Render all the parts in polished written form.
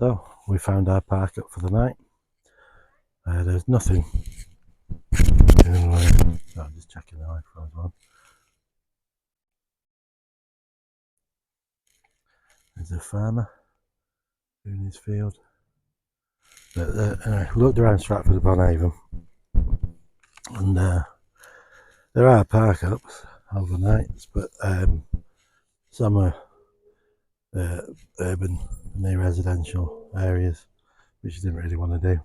So we found our park up for the night. There's nothing. So I'm just checking the microphone's on. There's a farmer doing his field. But anyway, we looked around Stratford upon Avon, and there are park ups overnights, but some are urban, near residential areas, which you didn't really want to do,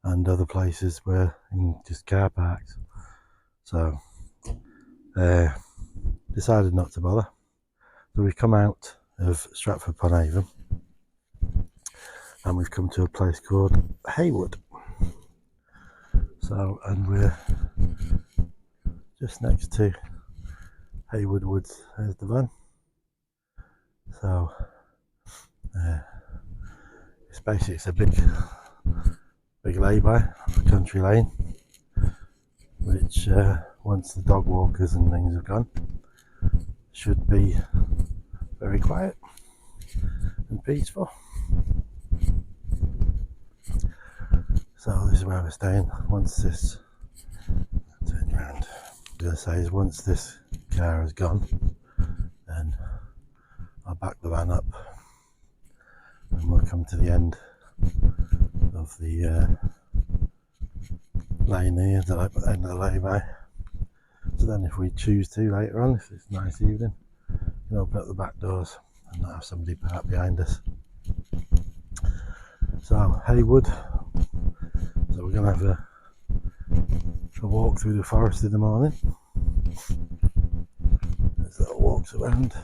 and other places were in just car parks. So decided not to bother. So we've come out of Stratford upon Avon and we've come to a place called Haywood. So, and we're just next to Haywood Woods. There's the van. So it's a big lay-by, a country lane, which once the dog walkers and things have gone, should be very quiet and peaceful. So this is where we're staying. Once this, turn around, I'm going to say is once this car is gone, then I'll back the van up and we'll come to the end of the lane here, the end of the lay-by. So then if we choose to later on, if it's a nice evening, we can open up the back doors and not have somebody parked behind us. So Haywood, so we're going to have a walk through the forest in the morning. There's little walks around.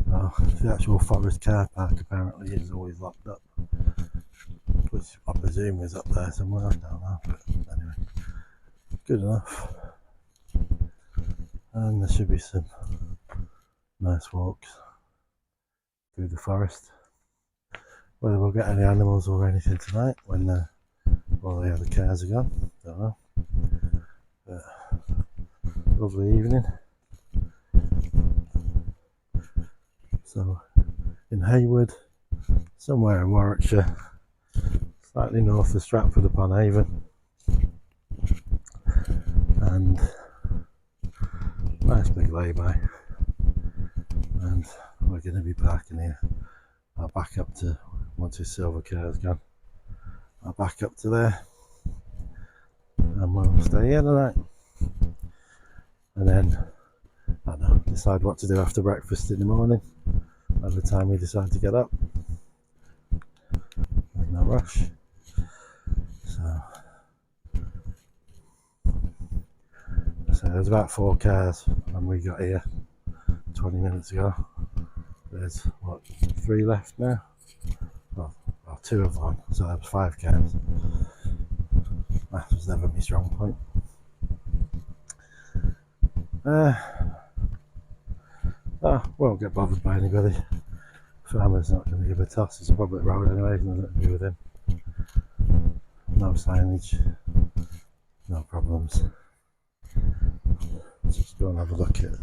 So the actual forest car park apparently is always locked up, which I presume is up there somewhere, I don't know, but anyway, good enough. And there should be some nice walks through the forest. Whether we'll get any animals or anything tonight when all the other cars are gone, don't know. But lovely evening. So in Haywood, somewhere in Warwickshire, slightly north of Stratford upon Avon, and nice big lay-by, and we're going to be parking here. I'll back up to, once this silver car's gone, I'll back up to there and we'll stay here tonight, and then I don't know, decide what to do after breakfast in the morning by the time we decide to get up. There's no rush. So there's about 4 cars when we got here 20 minutes ago. There's what, 3 left now? Well, 2 have gone, so there was 5 cars. That was never my strong point. Won't get bothered by anybody. Farmer's not going to give a toss. It's a public road anyway, there's nothing to do with him. No signage, no problems. Let's just go and have a look at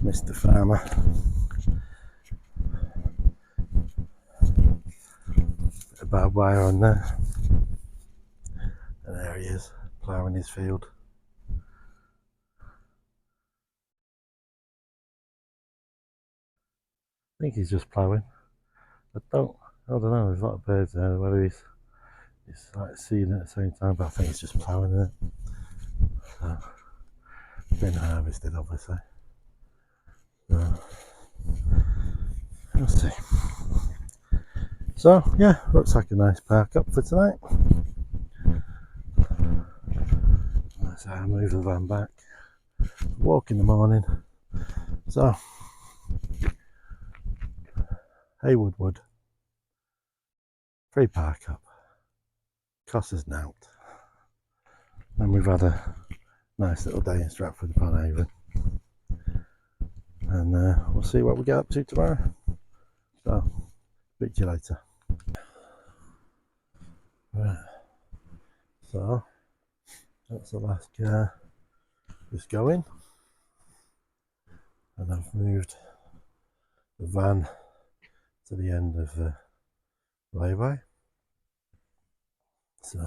Mr. Farmer. Bit of barbed wire on there. And there he is, ploughing his field. I think he's just ploughing. I don't know, there's a lot of birds there, whether he's like seeding at the same time, but I think he's just ploughing it. So, been harvested obviously. So, we'll see. So yeah, looks like a nice park up for tonight. So I'll move the van back, walk in the morning. So Haywood Wood, free park up, cost us nought. And we've had a nice little day in Stratford upon Avon, and we'll see what we get up to tomorrow. So speak to you later. Right, so that's the last car just going, and I've moved the van to the end of the laybay, so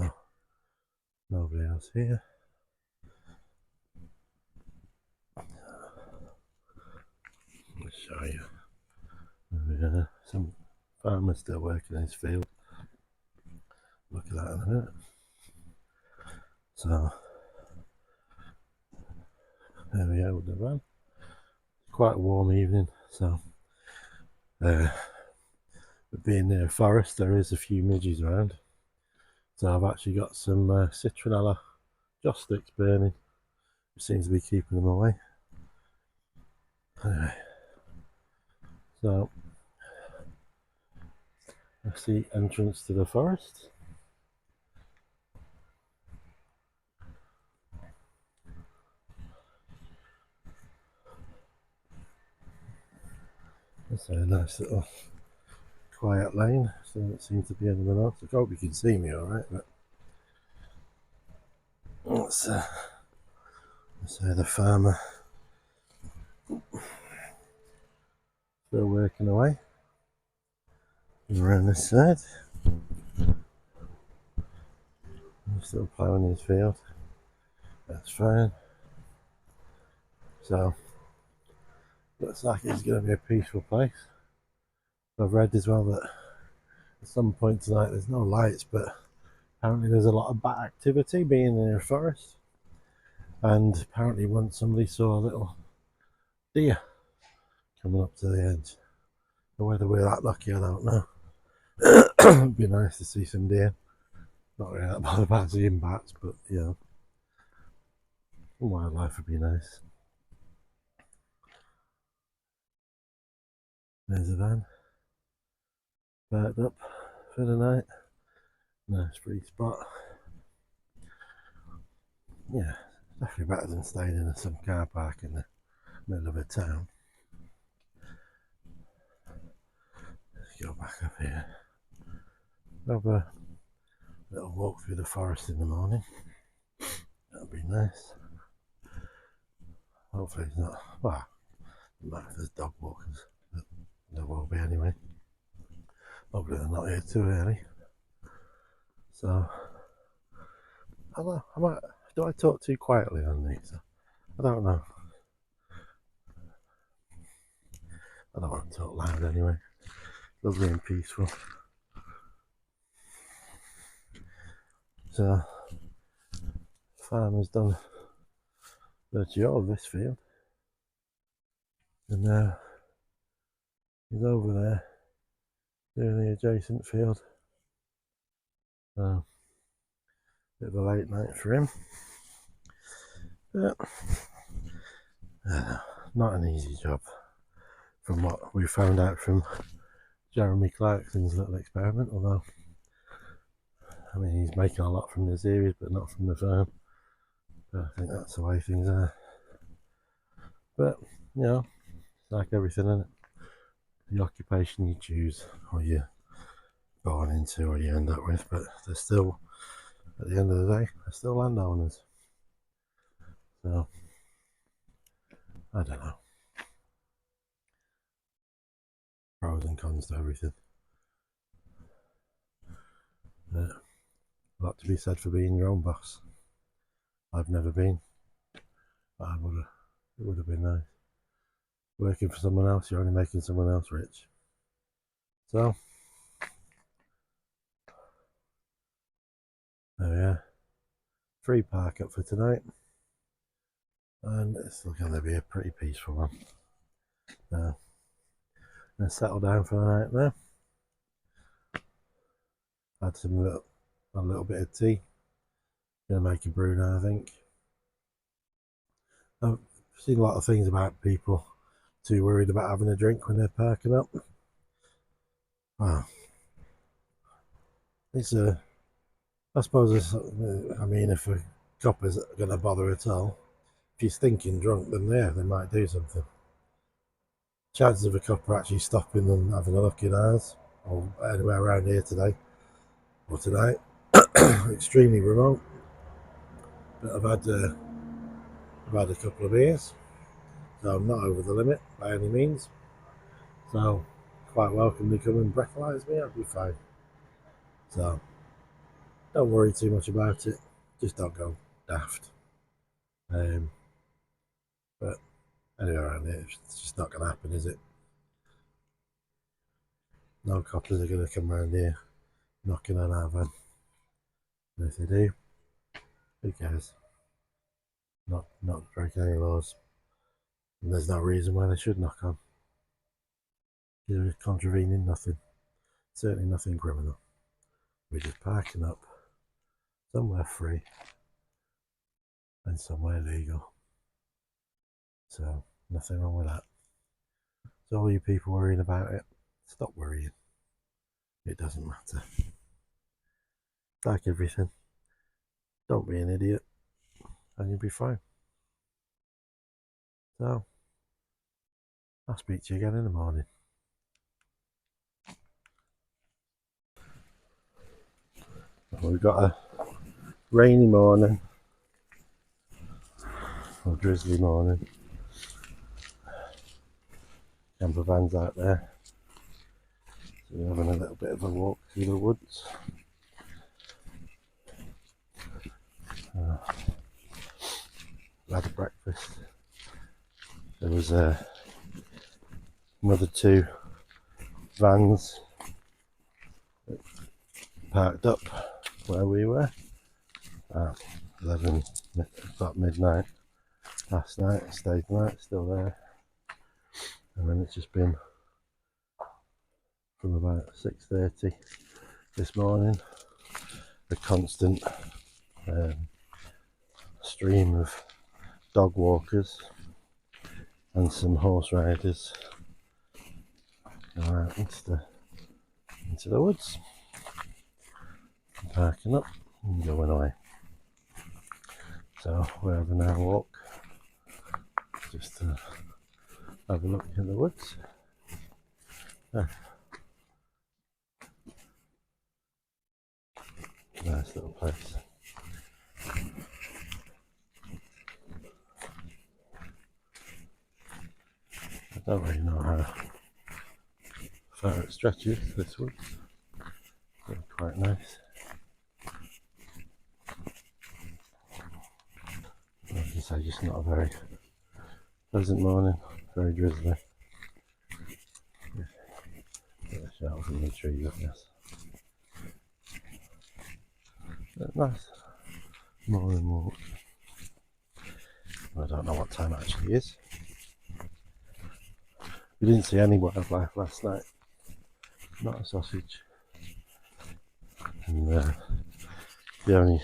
nobody else here. I'll show you. Some farmer's still working in his field. Look at that in a minute. So there we are with the van. Quite a warm evening, so being near a forest, there is a few midges around. So I've actually got some citronella joss sticks burning, which seems to be keeping them away. Anyway, so that's the entrance to the forest. That's a nice little quiet lane, so there doesn't seem to be anyone else. I hope you can see me alright, but let's say the farmer still working away around this side. He's still ploughing his field. That's fine. So looks like it's going to be a peaceful place. I've read as well that at some point tonight there's no lights, but apparently there's a lot of bat activity being in a forest. And apparently once somebody saw a little deer coming up to the edge. But whether we're that lucky, I don't know. It'd be nice to see some deer. Not really that bothered about seeing bats, but you know, wildlife would be nice. There's a van parked up for the night. Nice free spot. Yeah, definitely better than staying in some car park in the middle of a town. Let's go back up here. Have a little walk through the forest in the morning. That'd be nice. Hopefully it's not, well, it might if there's dog walkers, but there will be anyway. Hopefully they're not here too early. So, do I talk too quietly on these? I don't know. I don't want to talk loud anyway. Lovely and peaceful. So, farmer's done virtually all of this field, and now he's over there doing the adjacent field. So, bit of a late night for him, but not an easy job from what we found out from Jeremy Clarkson's little experiment, although I mean he's making a lot from the series but not from the farm. But I think that's the way things are. But you know, it's like everything, isn't it? The occupation you choose or you're born into or you end up with, but they're still, at the end of the day, they're still landowners. So I don't know. Pros and cons to everything. A lot to be said for being your own boss. I've never been. But it would have been nice. Working for someone else, you're only making someone else rich. So there we are. Free park up for tonight. And it's looking to be a pretty peaceful one. I'm going to settle down for the night now. Had a little bit of tea. Gonna make a brew now, I think. I've seen a lot of things about people too worried about having a drink when they're parking up. Well, I suppose I mean, if a cop is going to bother at all, if he's thinking drunk, then yeah, they might do something. Chances of a cop actually stopping and having a look in ours or anywhere around here today or tonight, extremely remote. But I've had a couple of beers, so I'm not over the limit by any means. So quite welcome to come and breathalyse me, I'll be fine. So don't worry too much about it. Just don't go daft. But anyway, around here, it's just not going to happen, is it? No coppers are going to come around here knocking on our van. And if they do, who cares? Not breaking any laws. And there's no reason why they should knock on. You're contravening nothing. Certainly nothing criminal. We're just parking up somewhere free and somewhere legal. So nothing wrong with that. So all you people worrying about it, stop worrying. It doesn't matter. Like everything, don't be an idiot and you'll be fine. So I'll speak to you again in the morning. We've got a rainy morning, or drizzly morning. Campervan's out there. So we're having a little bit of a walk through the woods. Had a breakfast. There was another 2 vans parked up where we were at 11 o'clock midnight last night. It stayed the night, still there. And then it's just been from about 6:30 this morning a constant stream of dog walkers and some horse riders going out into the woods, parking up and going away. So we're having our walk just to have a look in the woods. Nice little place. I don't really know how far it stretches, this woods. But quite nice. Like I say, just not a very pleasant morning, very drizzly. Get a shout from the trees, I guess. But nice morning walk. I don't know what time it actually is. We didn't see any wildlife last night. Not a sausage. And the only,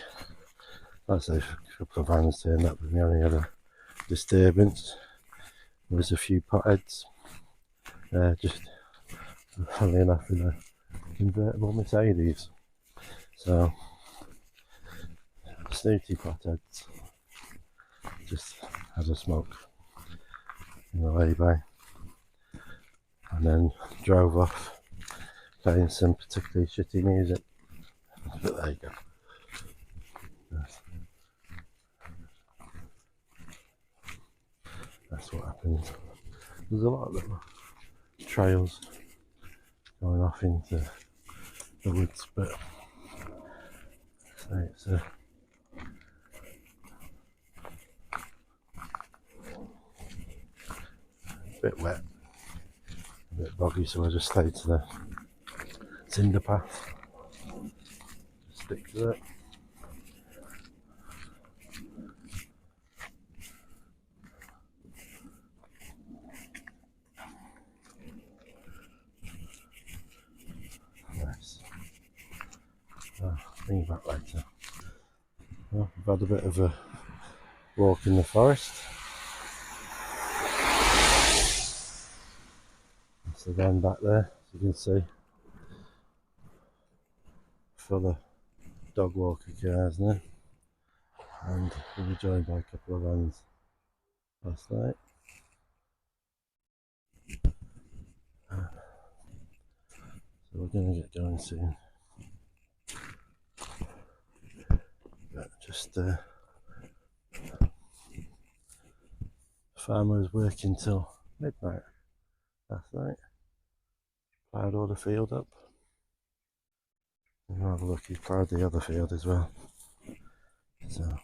like I say, a couple of vans turned up, and the only other disturbance was a few potheads. Just funnily enough in a convertible Mercedes. So snooty potheads just had a smoke in the lay-by and then drove off playing some particularly shitty music. But there you go. That's what happens. There's a lot of little trails going off into the woods, but it's a bit wet, a bit boggy, so I just stayed to the cinder path. Just stick to it. Nice. I'll bring you back later. Well, we've had a bit of a walk in the forest. That's the van back there, as you can see. Full of dog walker cars now. And we were joined by a couple of vans last night. So we're going to get going soon. But just farmer was working till midnight last night. Ploughed all the field up. And have a look, he's ploughed the other field as well. So,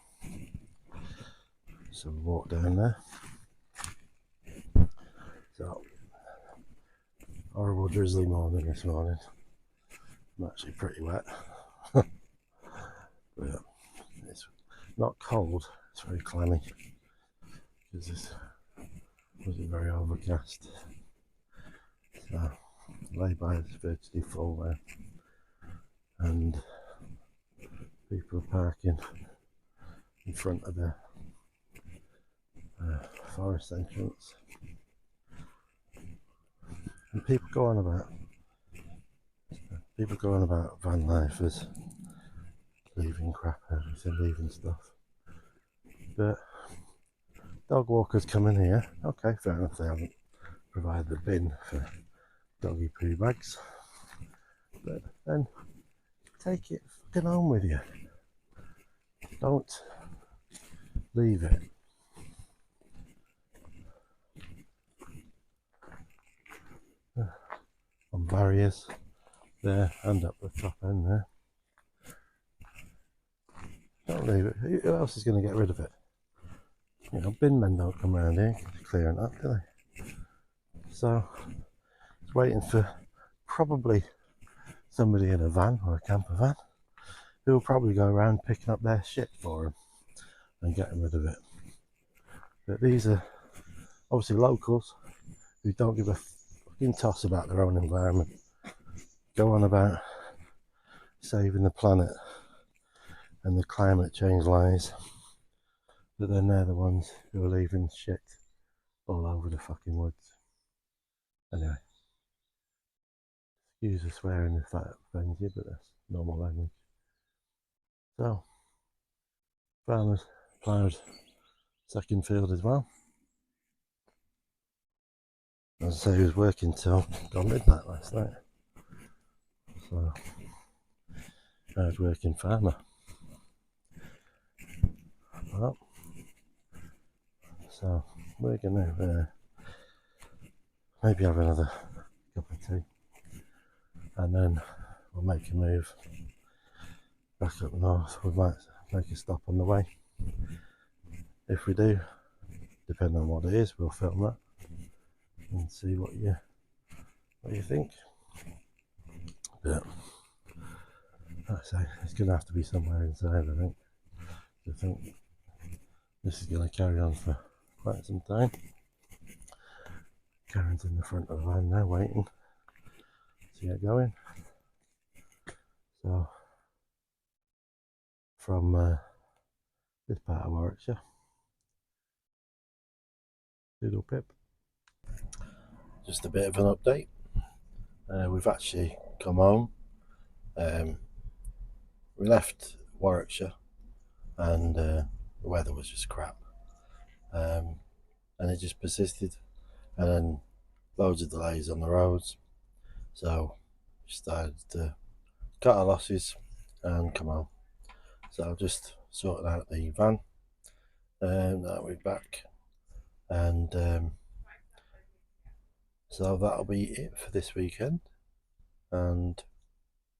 some walk down there. So, horrible drizzly morning this morning. I'm actually pretty wet. But it's not cold, it's very clammy. Because it wasn't very overcast. So, lay-by is virtually full there. And people are parking in front of the forest entrance. And people go on about van life as leaving crap, everything, leaving stuff. But dog walkers come in here, okay, fair enough, they haven't provided the bin for doggy poo bags. But then take it fucking home with you. Don't leave it. On barriers there and up the top end there. Don't leave it. Who else is going to get rid of it? You know, bin men don't come around here clearing up, do they? So, it's waiting for probably somebody in a van or a camper van who will probably go around picking up their shit for them and getting rid of it. But these are obviously locals who don't give a fucking toss about their own environment. Go on about saving the planet and the climate change lies, but then they're the ones who are leaving shit all over the fucking woods. Anyway, excuse the swearing if that offends you, but that's normal language. So, farmers ploughed second field as well. As I say, he was working till gone midnight last night. So, hard working farmer. Well, so we're gonna maybe have another cup of tea, and then we'll make a move back up north. We might make a stop on the way. If we do, depending on what it is, we'll film that and see what you think. But like I say, it's going to have to be somewhere inside, I think. I think this is going to carry on for quite some time. Karen's in the front of the van now, waiting to get going. So, from this part of Warwickshire, Doodle Pip. Just a bit of an update. We've actually come home. We left Warwickshire and the weather was just crap. And it just persisted. And then loads of delays on the roads. So we decided to cut our losses and come home. So I've just sorted out the van. Now we're back. And so that'll be it for this weekend. And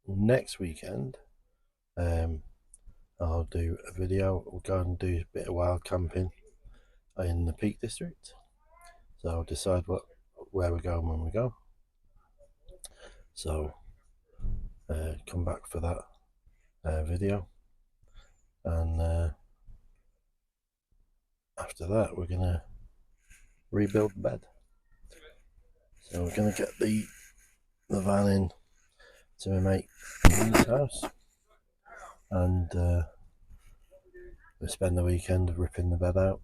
next weekend, I'll do a video. We'll go and do a bit of wild camping in the Peak District. So I'll decide where we're going when we go. So come back for that video, and after that we're gonna rebuild the bed. So we're gonna get the van in to my mate Ian's house, and we spend the weekend ripping the bed out,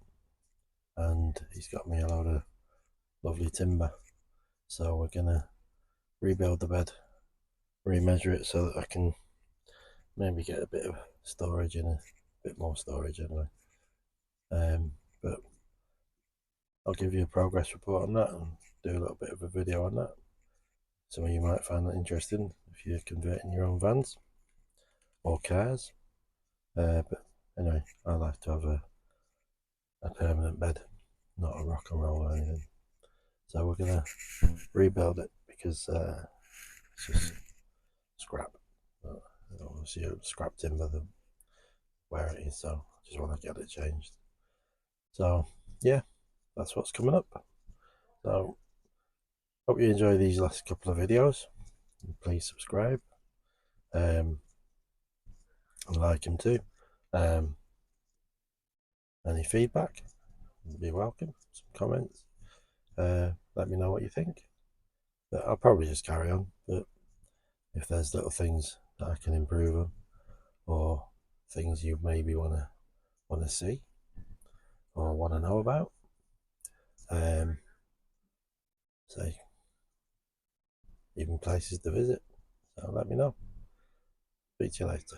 and he's got me a load of lovely timber. So we're gonna rebuild the bed, remeasure it so that I can maybe get a bit of storage in, a bit more storage anyway. But I'll give you a progress report on that and do a little bit of a video on that. Some of you might find that interesting if you're converting your own vans or cars. But anyway, I like to have a permanent bed, not a rock and roll or anything. So we're gonna rebuild it because It's just scrap. Obviously, scrap timber where it is, so I just want to get it changed. So yeah, that's what's coming up. So hope you enjoy these last couple of videos. Please subscribe, and like them too. Any feedback, be welcome. Some comments. Let me know what you think. But I'll probably just carry on. But if there's little things that I can improve on, or things you maybe wanna see or want to know about, say even places to visit. So let me know. Speak to you later.